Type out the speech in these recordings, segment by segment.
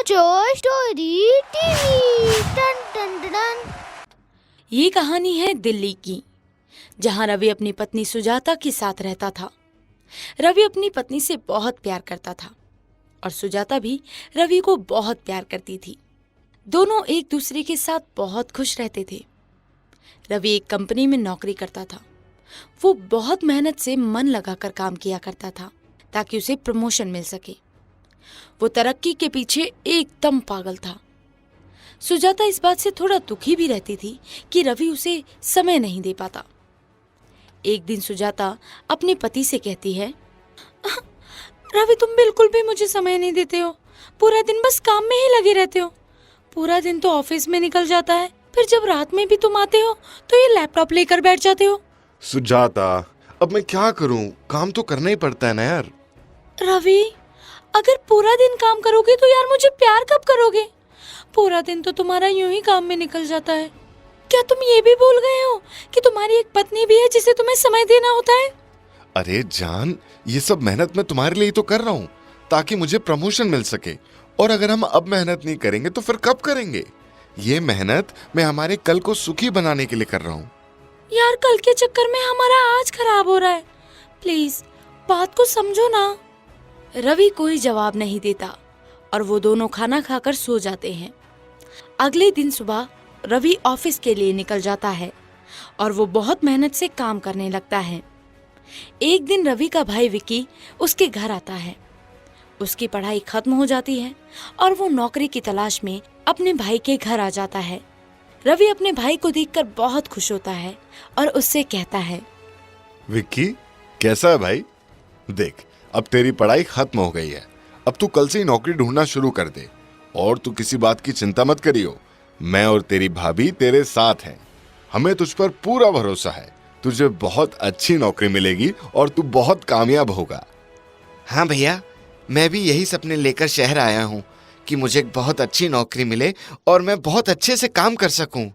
Toy Story TV. टन टन टन। ये कहानी है दिल्ली की, जहाँ रवि अपनी पत्नी सुजाता के साथ रहता था। रवि अपनी पत्नी से बहुत प्यार करता था और सुजाता भी रवि को बहुत प्यार करती थी। दोनों एक दूसरे के साथ बहुत खुश रहते थे। रवि एक कंपनी में नौकरी करता था। वो बहुत मेहनत से मन लगाकर काम किया करता था ताकि उसे प्रमोशन मिल सके। वो तरक्की के पीछे एकदम पागल था। सुजाता इस बात से थोड़ा दुखी भी रहती थी कि रवि उसे समय नहीं दे पाता। एक दिन सुजाता अपने पति से कहती है, रवि तुम बिल्कुल भी मुझे समय नहीं देते हो। पूरा दिन बस काम में ही लगे रहते हो। पूरा दिन तो ऑफिस में निकल जाता है, फिर जब रात में भी तुम आते हो तो ये लैपटॉप लेकर बैठ जाते हो। सुजाता, अब मैं क्या करूं? काम तो करना ही पड़ता है ना यार। रवि, अगर पूरा दिन काम करोगे तो यार मुझे प्यार कब करोगे? पूरा दिन तो तुम्हारा यूं ही काम में निकल जाता है। क्या तुम ये भी भूल गए हो कि तुम्हारी एक पत्नी भी है जिसे तुम्हें समय देना होता है? अरे जान, ये सब मेहनत मैं तुम्हारे लिए ही तो कर रहा हूँ ताकि मुझे प्रमोशन मिल सके। और अगर हम अब मेहनत नहीं करेंगे तो फिर कब करेंगे? ये मेहनत मैं हमारे कल को सुखी बनाने के लिए कर रहा हूँ। यार कल के चक्कर में हमारा आज खराब हो रहा है। प्लीज बात को समझो ना। रवि कोई जवाब नहीं देता और वो दोनों खाना खाकर सो जाते हैं। अगले दिन सुबह रवि ऑफिस के लिए निकल जाता है और वो बहुत मेहनत से काम करने लगता है। एक दिन रवि का भाई विकी उसके घर आता है। उसकी पढ़ाई खत्म हो जाती है और वो नौकरी की तलाश में अपने भाई के घर आ जाता है। रवि अपने भाई को देखकर बहुत खुश होता है और उससे कहता है, विक्की, कैसा है भाई? देख, अब तेरी पढ़ाई खत्म हो गई है। अब तू कल से ही नौकरी ढूंढना शुरू कर दे और तू किसी बात की चिंता मत करियो। मैं और तेरी भाभी तेरे साथ हैं। हमें तुझ पर पूरा भरोसा है। तुझे बहुत अच्छी नौकरी मिलेगी और तू बहुत कामयाब होगा। हाँ भैया, मैं भी यही सपने लेकर शहर आया हूँ कि मुझे एक बहुत अच्छी नौकरी मिले और मैं बहुत अच्छे से काम कर सकूँ।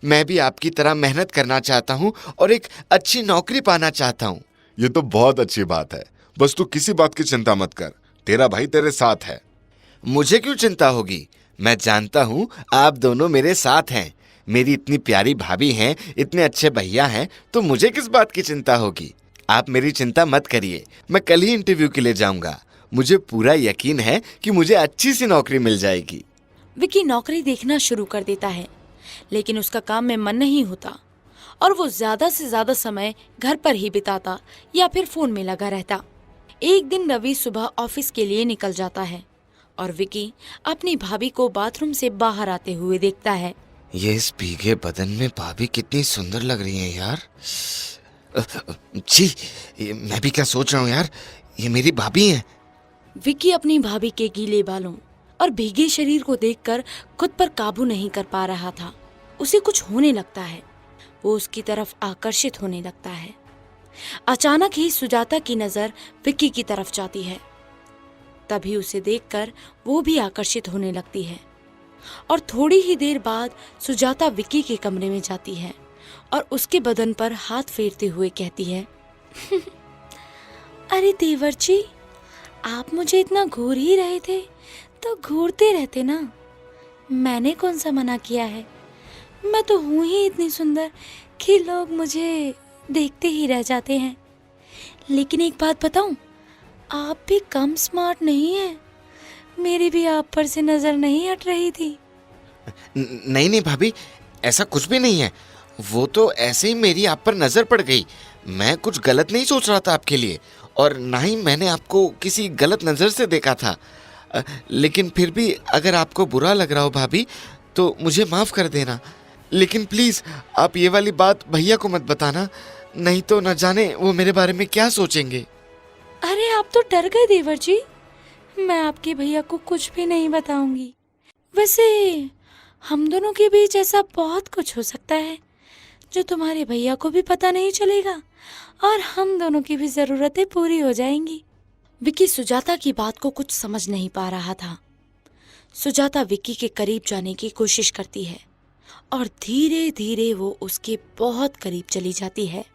मैं भी आपकी तरह मेहनत करना चाहता हूँ और एक अच्छी नौकरी पाना चाहता हूँ। ये तो बहुत अच्छी बात है। बस तू किसी बात की चिंता मत कर। तेरा भाई तेरे साथ है। मुझे क्यों चिंता होगी? मैं जानता हूँ आप दोनों मेरे साथ हैं। मेरी इतनी प्यारी भाभी हैं, इतने अच्छे भैया हैं, तो मुझे किस बात की चिंता होगी? आप मेरी चिंता मत करिए। मैं कल ही इंटरव्यू के लिए जाऊंगा। मुझे पूरा यकीन है कि मुझे अच्छी सी नौकरी मिल जाएगी। विकी नौकरी देखना शुरू कर देता है, लेकिन उसका काम में मन नहीं होता और वो ज्यादा से ज्यादा समय घर पर ही बिताता या फिर फोन में लगा रहता। एक दिन रवि सुबह ऑफिस के लिए निकल जाता है और विकी अपनी भाभी को बाथरूम से बाहर आते हुए देखता है। ये इस भीगे बदन में भाभी कितनी सुंदर लग रही है यार। छी, मैं भी क्या सोच रहा हूँ यार, ये मेरी भाभी है। विकी अपनी भाभी के गीले बालों और भीगे शरीर को देखकर खुद पर काबू नहीं कर पा रहा था। उसे कुछ होने लगता है। वो उसकी तरफ आकर्षित होने लगता है। अचानक ही सुजाता की नजर विक्की की तरफ जाती है। तभी उसे देखकर वो भी आकर्षित होने लगती है और थोड़ी ही देर बाद सुजाता विक्की के कमरे में जाती है और उसके बदन पर हाथ फेरते हुए कहती है, अरे देवर जी, आप मुझे इतना घूर ही रहे थे तो घूरते रहते ना। मैंने कौन सा मना किया है? मैं तो हूँ ही इतनी सुंदर कि लोग मुझे देखते ही रह जाते हैं। लेकिन एक बात बताऊं, आप भी कम स्मार्ट नहीं हैं। मेरी भी आप पर से नजर नहीं हट रही थी। नहीं नहीं भाभी, ऐसा कुछ भी नहीं है। वो तो ऐसे ही मेरी आप पर नजर पड़ गई। मैं कुछ गलत नहीं सोच रहा था आपके लिए, और ना ही मैंने आपको किसी गलत नजर से देखा था। लेकिन फिर भी अगर आपको बुरा लग रहा हो भाभी, तो मुझे माफ कर देना। लेकिन प्लीज आप ये वाली बात भैया को मत बताना, नहीं तो न जाने वो मेरे बारे में क्या सोचेंगे। अरे आप तो डर गए देवर जी। मैं आपके भैया को कुछ भी नहीं बताऊंगी। वैसे हम दोनों के बीच ऐसा बहुत कुछ हो सकता है जो तुम्हारे भैया को भी पता नहीं चलेगा और हम दोनों की भी जरूरतें पूरी हो जाएंगी। विकी सुजाता की बात को कुछ समझ नहीं पा रहा था। सुजाता विकी के करीब जाने की कोशिश करती है और धीरे धीरे वो उसके बहुत करीब चली जाती है।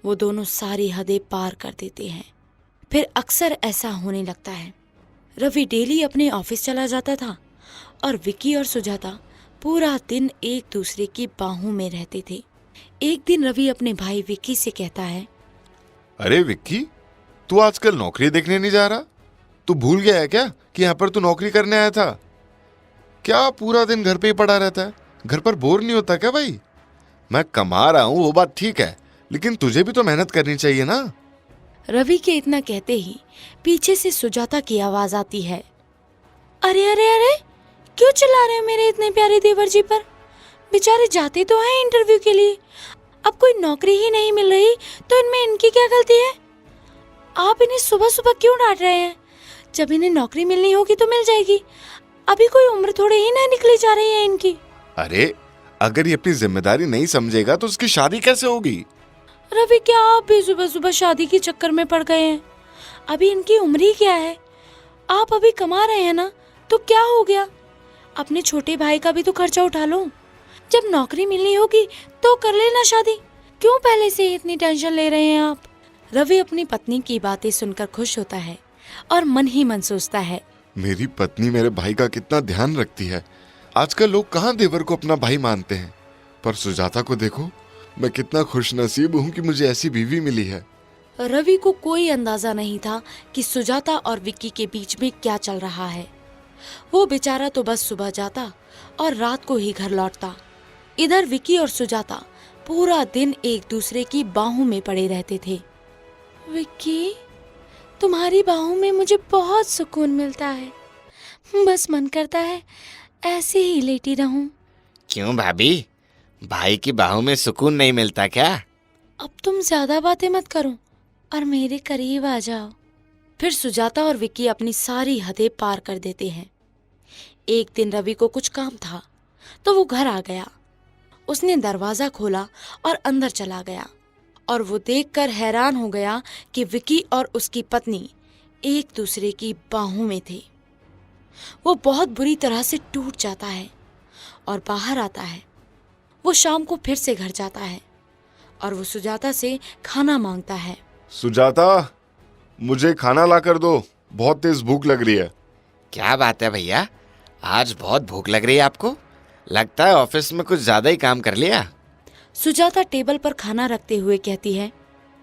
वो दोनों सारी हदें पार कर देते हैं। फिर अक्सर ऐसा होने लगता है रवि डेली अपने ऑफिस चला जाता था और विक्की और सुजाता पूरा दिन एक दूसरे की बाहों में रहते थे। एक दिन रवि अपने भाई विक्की से कहता है, अरे विक्की, तू आजकल नौकरी देखने नहीं जा रहा? तू भूल गया है क्या कि यहाँ पर तू नौकरी करने आया था? क्या पूरा दिन घर पे ही पड़ा रहता है? घर पर बोर नहीं होता क्या भाई? मैं कमा रहा हूँ वो बात ठीक है, लेकिन तुझे भी तो मेहनत करनी चाहिए ना। रवि के इतना कहते ही पीछे से सुजाता की आवाज आती है, अरे अरे अरे, क्यों चिल्ला रहे हो मेरे इतने प्यारे देवर जी पर? बेचारे जाते तो हैं इंटरव्यू के लिए, अब कोई नौकरी ही नहीं मिल रही तो इनमें इनकी क्या गलती है? आप इन्हें सुबह सुबह क्यों डांट रहे हैं? जब इन्हें नौकरी मिलनी होगी तो मिल जाएगी, अभी कोई उम्र थोड़े ही ना निकली जा रही है इनकी। अरे अगर ये अपनी जिम्मेदारी नहीं समझेगा तो उसकी शादी कैसे होगी? रवि, क्या आप भी सुबह सुबह शादी के चक्कर में पड़ गए हैं? अभी इनकी उम्र ही क्या है? आप अभी कमा रहे हैं ना, तो क्या हो गया? अपने छोटे भाई का भी तो खर्चा उठा लो। जब नौकरी मिलनी होगी तो कर लेना शादी, क्यों पहले से इतनी टेंशन ले रहे हैं आप? रवि अपनी पत्नी की बातें सुनकर खुश होता है और मन ही मन सोचता है, मेरी पत्नी मेरे भाई का कितना ध्यान रखती है। आजकल लोग कहाँ देवर को अपना भाई मानते हैं, पर सुजाता को देखो, मैं कितना खुशनसीब हूँ कि मुझे ऐसी बीवी मिली है। रवि को कोई अंदाजा नहीं था कि सुजाता और विक्की के बीच में क्या चल रहा है। वो बेचारा तो बस सुबह जाता और रात को ही घर लौटता। इधर विक्की और सुजाता पूरा दिन एक दूसरे की बाहों में पड़े रहते थे। विक्की, तुम्हारी बाहों में मुझे बहुत सुकून मिलता है, बस मन करता है ऐसे ही लेटी रहूं। क्यों भाभी, भाई की बाहों में सुकून नहीं मिलता क्या? अब तुम ज्यादा बातें मत करो और मेरे करीब आ जाओ। फिर सुजाता और विक्की अपनी सारी हदें पार कर देते हैं। एक दिन रवि को कुछ काम था तो वो घर आ गया। उसने दरवाजा खोला और अंदर चला गया और वो देखकर हैरान हो गया कि विक्की और उसकी पत्नी एक दूसरे की बाहों में थे। वो बहुत बुरी तरह से टूट जाता है और बाहर आता है। वो शाम को फिर से घर जाता है और वो सुजाता से खाना मांगता है। सुजाता, मुझे खाना ला कर दो, बहुत तेज भूख लग रही है। क्या बात है भैया, आज बहुत भूख लग रही है आपको? लगता है ऑफिस में कुछ ज्यादा ही काम कर लिया। सुजाता टेबल पर खाना रखते हुए कहती है,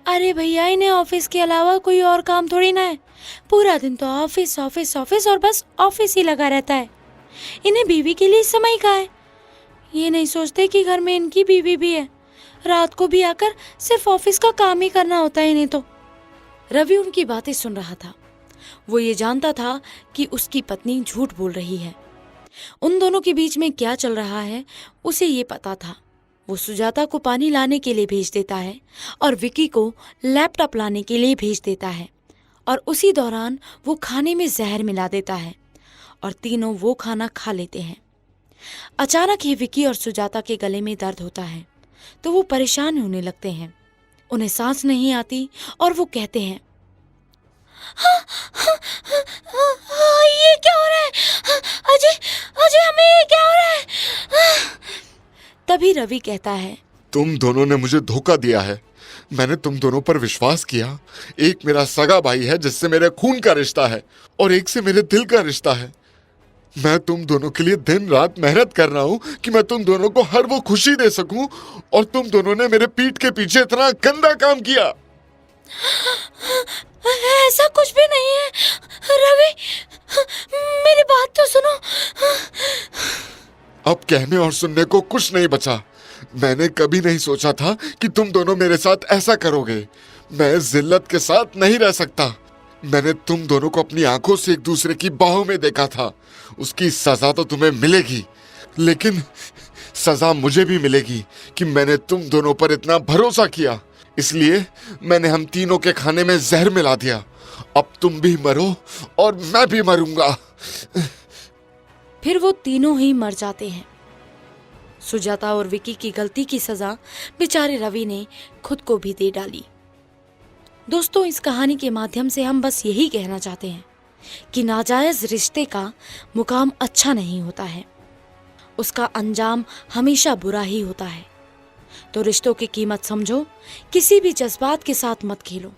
अरे भैया, इन्हें ऑफिस के अलावा कोई और काम थोड़ी ना है। पूरा दिन तो ऑफिस ऑफिस ऑफिस और बस ऑफिस ही लगा रहता है। इन्हें बीवी के लिए समय कहाँ है? ये नहीं सोचते कि घर में इनकी बीवी भी है। रात को भी आकर सिर्फ ऑफिस का काम ही करना होता है इन्हें तो। रवि उनकी बातें सुन रहा था। वो ये जानता था कि उसकी पत्नी झूठ बोल रही है। उन दोनों के बीच में क्या चल रहा है उसे ये पता था। वो सुजाता को पानी लाने के लिए भेज देता है और विक्की को लैपटॉप लाने के लिए भेज देता है और उसी दौरान वो खाने में जहर मिला देता है और तीनों वो खाना खा लेते हैं। अचानक ही विक्की और सुजाता के गले में दर्द होता है तो वो परेशान होने लगते हैं। उन्हें सांस नहीं आती और वो कहते हैं, ये क्या हो रहा है? अजय, अजय, हमें ये क्या हो रहा है? तभी रवि कहता है, तुम दोनों ने मुझे धोखा दिया है। मैंने तुम दोनों पर विश्वास किया। एक मेरा सगा भाई है जिससे मेरे खून का रिश्ता है और एक से मेरे दिल का रिश्ता है। मैं तुम दोनों के लिए दिन रात मेहनत कर रहा हूँ कि मैं तुम दोनों को हर वो खुशी दे सकूं, और तुम दोनों ने मेरे पीठ के पीछे इतना गंदा काम किया। ऐसा कुछ भी नहीं है रवि, मेरी बात तो सुनो। अब कहने और सुनने को कुछ नहीं बचा। मैंने कभी नहीं सोचा था कि तुम दोनों मेरे साथ ऐसा करोगे। मैं जिल्लत के साथ नहीं रह सकता। मैंने तुम दोनों को अपनी आंखों से एक दूसरे की बाहों में देखा था। उसकी सजा तो तुम्हें मिलेगी, लेकिन सजा मुझे भी मिलेगी कि मैंने तुम दोनों पर इतना भरोसा किया। इसलिए मैंने हम तीनों के खाने में जहर मिला दिया। अब तुम भी मरो और मैं भी मरूंगा। फिर वो तीनों ही मर जाते हैं। सुजाता और विक्की की गलती की सजा बेचारे रवि ने खुद को भी दे डाली। दोस्तों, इस कहानी के माध्यम से हम बस यही कहना चाहते हैं कि नाजायज रिश्ते का मुकाम अच्छा नहीं होता है, उसका अंजाम हमेशा बुरा ही होता है। तो रिश्तों की कीमत समझो, किसी भी जज्बात के साथ मत खेलो।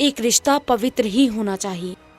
एक रिश्ता पवित्र ही होना चाहिए।